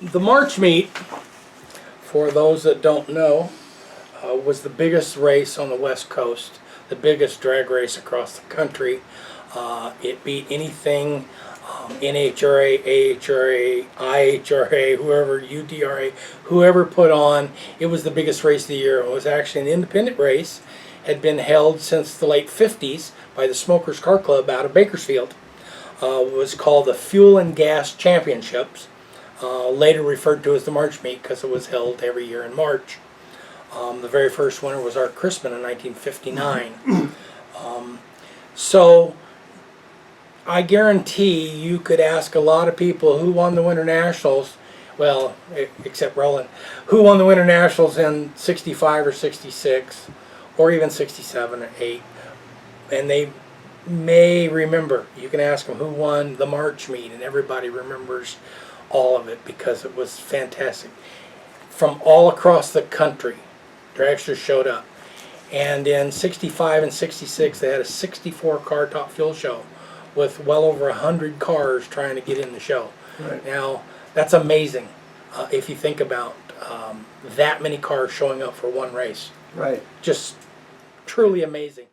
The March meet, for those that don't know, was the biggest race on the West Coast, the biggest drag race across the country. It beat anything NHRA, AHRA, IHRA, whoever, UDRA, whoever put on. It was the biggest race of the year. It was actually an independent race. Had been held since the late 50s by the Smokers Car Club out of Bakersfield. It was called the Fuel and Gas Championships. Later referred to as the March meet because it was held every year in March. The very first winner was Art Crispin in 1959. So I guarantee you could ask a lot of people who won the Winter Nationals, well, except Roland, who won the Winter Nationals in 65 or 66, or even 67 or 8, and they may remember. You can ask them who won the March meet, and everybody remembers all of it because it was fantastic. From all across the country, dragsters showed up. And in 65 and 66, they had a 64-car top fuel show with well over 100 cars trying to get in the show. Right. Now, that's amazing if you think about that many cars showing up for one race. Right. Just truly amazing.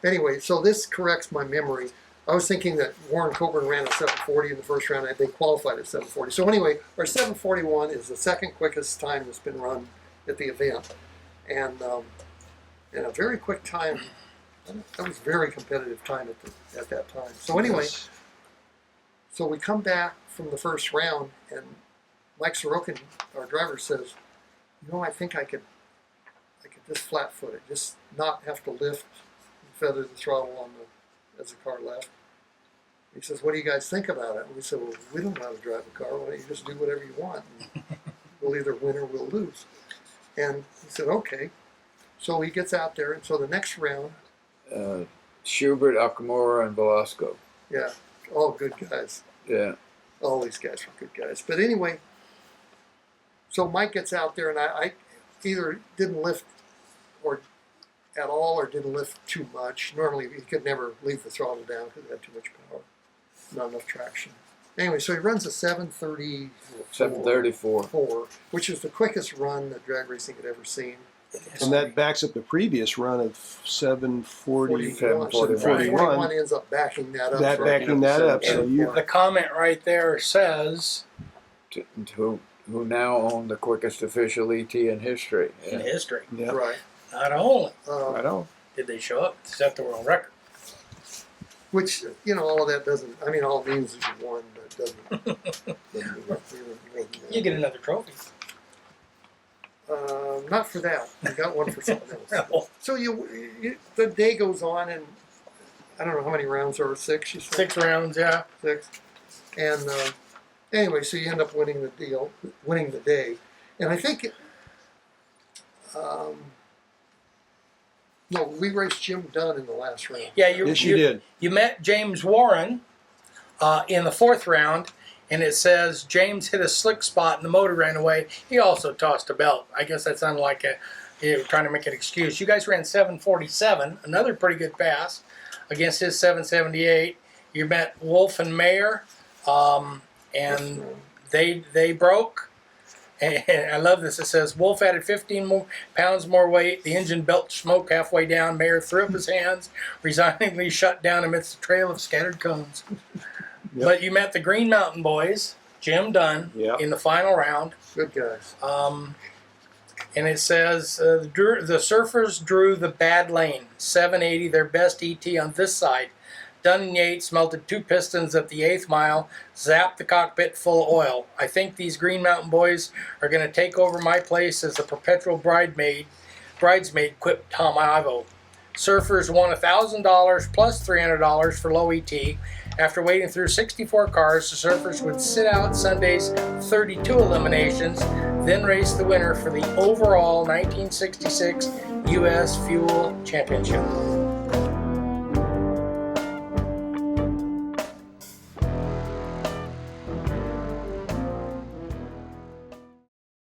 Anyway, so this corrects my memory. I was thinking that Warren Coburn ran a 740 in the first round, and they qualified at 740. So anyway, our 741 is the second quickest time that's been run at the event, and a very quick time. That was a very competitive time at that time. So anyway, so we come back from the first round, and Mike Sorokin, our driver, says, I think I could just flat foot it, just not have to lift and feather the throttle as the car left. He says, what do you guys think about it? And we said, well, we don't know how to drive a car. Why don't you just do whatever you want? And we'll either win or we'll lose. And he said, okay. So he gets out there, and so the next round... Schubert, Akamura, and Velasco. Yeah, all good guys. Yeah. All these guys were good guys. But anyway, so Mike gets out there, and I either didn't lift or at all or didn't lift too much. Normally, he could never leave the throttle down because it had too much power, not enough traction. Anyway, so he runs a 734, which is the quickest run that drag racing had ever seen. And that backs up the previous run of 740, 741 ends up backing that up. Backing that up. So The comment right there says who now own the quickest official ET in history. in history. yeah. Right. Not only Right on. did they show up to set the world record. Which, all of that doesn't, all it means is you won, but it doesn't You get another trophy. not for that. You got one for something else. No. So the day goes on, and I don't know how many rounds there were. 6, you said? 6 rounds, yeah. 6. And anyway, so you end up winning the day. And I think, no, we raced Jim Dunn in the last round. Yeah, Yes, you did. You met James Warren in the 4th round, and it says James hit a slick spot and the motor ran away. He also tossed a belt. I guess that sounded like he was trying to make an excuse. You guys ran 747, another pretty good pass, against his 778. You met Wolf and Mayer, and they broke. And I love this. It says, Wolf added 15 pounds more weight. The engine belched smoke halfway down. Mayer threw up his hands, resignedly shut down amidst a trail of scattered cones. Yep. But you met the Green Mountain Boys, Jim Dunn, Yep. in the final round. Good guys. And it says, the surfers drew the bad lane, 780, their best ET on this side. Dunn and Yates melted 2 pistons at the 8th mile, zapped the cockpit full of oil. I think these Green Mountain Boys are going to take over my place as the perpetual bridesmaid, quipped Tom Ivo. Surfers won $1,000 plus $300 for low ET. After waiting through 64 cars, the surfers would sit out Sunday's 32 eliminations, then race the winner for the overall 1966 U.S. Fuel Championship.